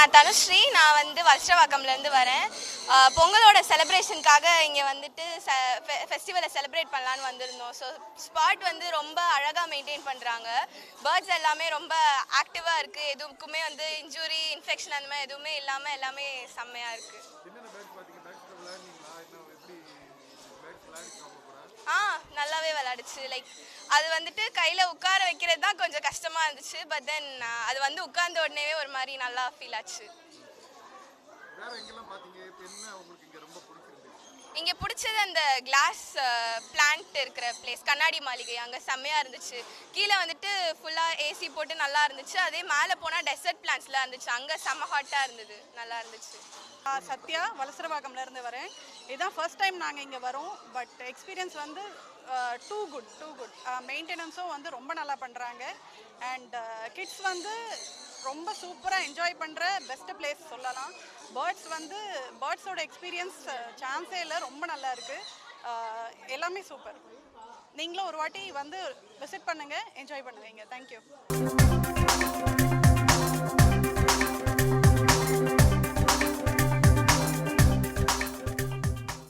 நான் தனுஸ்ரீ. நான் வந்து வல்சரவாக்கம்லேருந்து வரேன். பொங்கலோட செலிப்ரேஷனுக்காக இங்கே வந்துட்டு ஃபெஸ்டிவலை செலிப்ரேட் பண்ணலான்னு வந்திருந்தோம். ஸோ ஸ்பாட் வந்து ரொம்ப அழகாக மெயின்டைன் பண்ணுறாங்க. பேர்ட்ஸ் எல்லாமே ரொம்ப ஆக்டிவாக இருக்குது. எதுக்குமே வந்து இன்ஜுரி இன்ஃபெக்ஷன் அந்த மாதிரி எதுவுமே இல்லாமல் எல்லாமே செம்மையாக இருக்குது. நல்லாவே விளையாடுச்சு. லைக் அது வந்துட்டு கையில் உட்கார வைக்கிறது தான் கொஞ்சம் கஷ்டமாக இருந்துச்சு. பட் தென் அது வந்து உட்கார்ந்த உடனேவே ஒரு மாதிரி நல்லா ஃபீல் ஆச்சு. இங்கே பிடிச்சது அந்த கிளாஸ் பிளான்ட் இருக்கிற பிளேஸ், கண்ணாடி மாளிகை. அங்கே செம்மையாக இருந்துச்சு. கீழே வந்துட்டு ஃபுல்லாக ஏசி போட்டு நல்லா இருந்துச்சு. அதே மேலே போனால் டெசர்ட் பிளான்ட்ஸ்லாம் இருந்துச்சு. அங்கே செம்ம ஹாட்டாக இருந்தது, நல்லா இருந்துச்சு. சத்யா, வலசரவாக்கம்லேருந்து வரேன். இதுதான் ஃபர்ஸ்ட் டைம் நாங்கள் இங்கே வரோம். பட் எக்ஸ்பீரியன்ஸ் வந்து டூ குட். மெயின்டெனன்ஸும் வந்து ரொம்ப நல்லா பண்ணுறாங்க. அண்ட் கிட்ஸ் வந்து ரொம்ப சூப்பராக என்ஜாய் பண்ணுற பெஸ்ட்டு பிளேஸ் சொல்லலாம். பேர்ட்ஸோட எக்ஸ்பீரியன்ஸ் சான்ஸே இல்லை, ரொம்ப நல்லா இருக்குது. எல்லாமே சூப்பர். நீங்களும் ஒரு வாட்டி வந்து விசிட் பண்ணுங்கள், என்ஜாய் பண்ணுவீங்க. தேங்க்யூ.